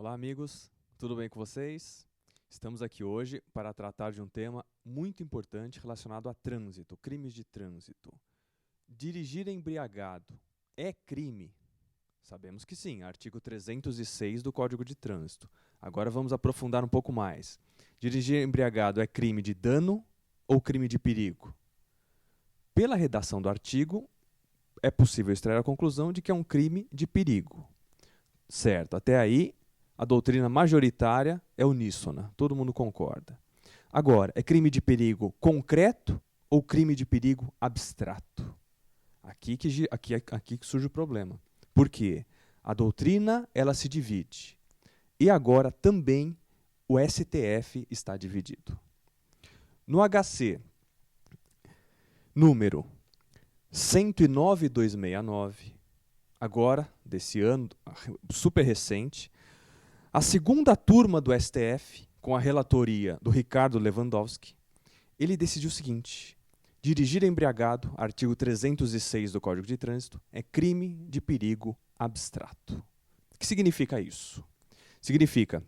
Olá, amigos, tudo bem com vocês? Estamos aqui hoje para tratar de um tema muito importante relacionado a trânsito, crimes de trânsito. Dirigir embriagado é crime? Sabemos que sim, artigo 306 do Código de Trânsito. Agora vamos aprofundar um pouco mais. Dirigir embriagado é crime de dano ou crime de perigo? Pela redação do artigo, é possível extrair a conclusão de que é um crime de perigo. Certo, até aí a doutrina majoritária é uníssona, todo mundo concorda. Agora, é crime de perigo concreto ou crime de perigo abstrato? Aqui que surge o problema. Por quê? A doutrina ela se divide. E agora também o STF está dividido. No HC, número 109.269, agora, desse ano, super recente, a segunda turma do STF, com a relatoria do Ricardo Lewandowski, ele decidiu o seguinte: dirigir embriagado, artigo 306 do Código de Trânsito, é crime de perigo abstrato. O que significa isso? Significa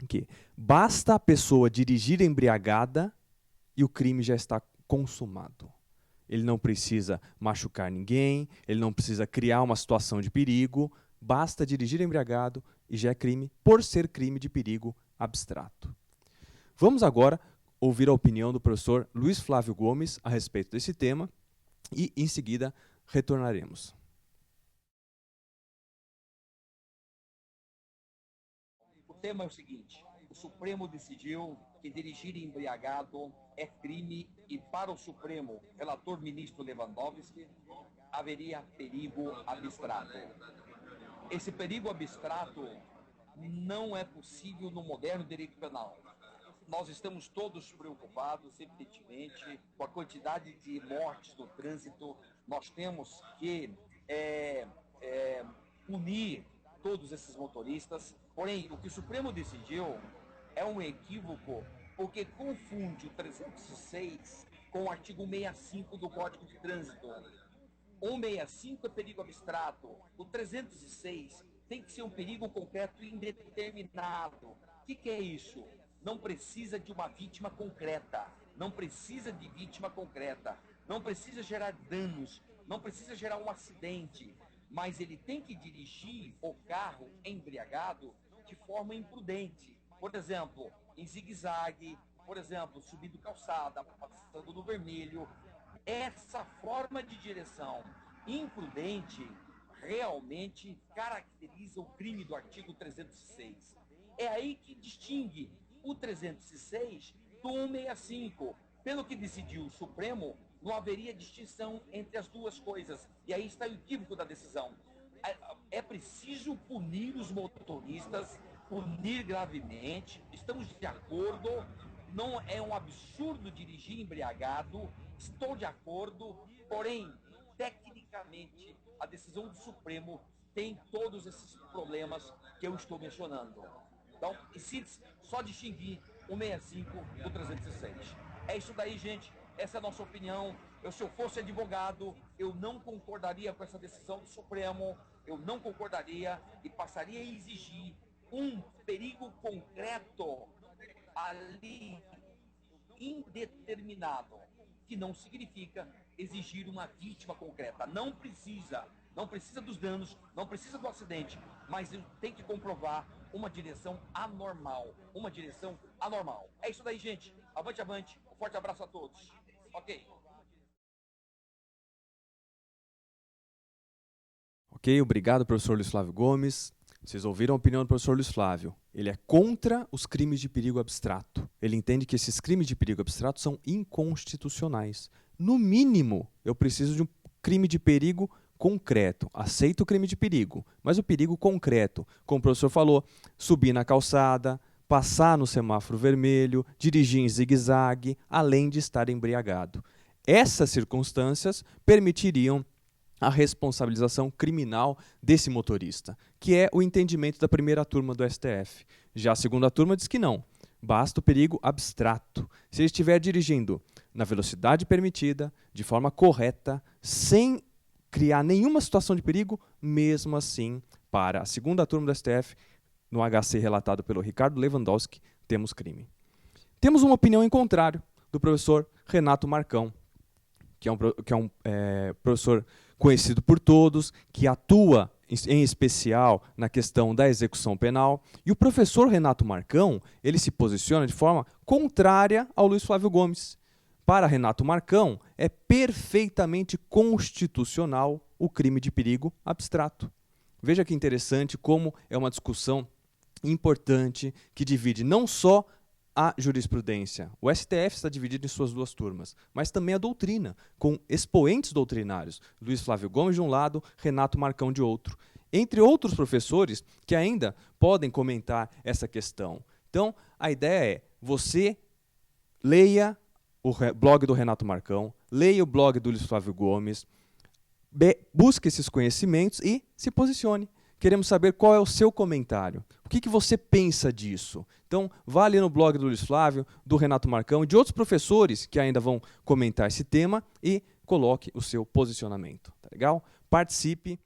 que basta a pessoa dirigir embriagada e o crime já está consumado. Ele não precisa machucar ninguém, ele não precisa criar uma situação de perigo, basta dirigir embriagado e já é crime por ser crime de perigo abstrato. Vamos agora ouvir a opinião do professor Luiz Flávio Gomes a respeito desse tema e, em seguida, retornaremos. O tema é o seguinte: o Supremo decidiu que dirigir embriagado é crime e, para o Supremo, relator ministro Lewandowski, haveria perigo abstrato. Esse perigo abstrato não é possível no moderno direito penal. Nós estamos todos preocupados, evidentemente, com a quantidade de mortes no trânsito. Nós temos que punir todos esses motoristas. Porém, o que o Supremo decidiu é um equívoco, porque confunde o 306 com o artigo 65 do Código de Trânsito. O 165 é perigo abstrato. O 306 tem que ser um perigo concreto e indeterminado. O que é isso? Não precisa de uma vítima concreta. Não precisa de vítima concreta. Não precisa gerar danos. Não precisa gerar um acidente. Mas ele tem que dirigir o carro embriagado de forma imprudente. Por exemplo, em zigue-zague, por exemplo, subindo calçada, passando no vermelho. Essa forma de direção imprudente realmente caracteriza o crime do artigo 306. É aí que distingue o 306 do 165. Pelo que decidiu o Supremo, não haveria distinção entre as duas coisas. E aí está o equívoco da decisão. É preciso punir os motoristas, punir gravemente, estamos de acordo, não é um absurdo dirigir embriagado, estou de acordo, porém, tecnicamente, a decisão do Supremo tem todos esses problemas que eu estou mencionando. Então, em síntese, só distinguir o 65 do 306. É isso daí, gente. Essa é a nossa opinião. Se eu fosse advogado, eu não concordaria com essa decisão do Supremo, eu não concordaria e passaria a exigir um perigo concreto ali indeterminado, que não significa exigir uma vítima concreta. Não precisa dos danos, não precisa do acidente, mas tem que comprovar uma direção anormal. É isso daí, gente. Avante, avante. Um forte abraço a todos. Ok. Ok, obrigado, professor Luiz Flávio Gomes. Vocês ouviram a opinião do professor Luiz Flávio. Ele é contra os crimes de perigo abstrato. Ele entende que esses crimes de perigo abstrato são inconstitucionais. No mínimo, eu preciso de um crime de perigo concreto. Aceito o crime de perigo, mas o perigo concreto, como o professor falou, subir na calçada, passar no semáforo vermelho, dirigir em zigue-zague, além de estar embriagado. Essas circunstâncias permitiriam a responsabilização criminal desse motorista, que é o entendimento da primeira turma do STF. Já a segunda turma diz que não, basta o perigo abstrato. Se ele estiver dirigindo na velocidade permitida, de forma correta, sem criar nenhuma situação de perigo, mesmo assim, para a segunda turma do STF, no HC relatado pelo Ricardo Lewandowski, temos crime. Temos uma opinião em contrário do professor Renato Marcão, que é um professor conhecido por todos, que atua em especial na questão da execução penal. E o professor Renato Marcão, ele se posiciona de forma contrária ao Luiz Flávio Gomes. Para Renato Marcão, é perfeitamente constitucional o crime de perigo abstrato. Veja que interessante como é uma discussão importante que divide não só a jurisprudência. O STF está dividido em suas duas turmas, mas também a doutrina, com expoentes doutrinários, Luiz Flávio Gomes de um lado, Renato Marcão de outro, entre outros professores que ainda podem comentar essa questão. Então, a ideia é, você leia o blog do Renato Marcão, leia o blog do Luiz Flávio Gomes, busque esses conhecimentos e se posicione. Queremos saber qual é o seu comentário. O que você pensa disso? Então, vá ali no blog do Luiz Flávio, do Renato Marcão e de outros professores que ainda vão comentar esse tema e coloque o seu posicionamento. Tá legal? Participe.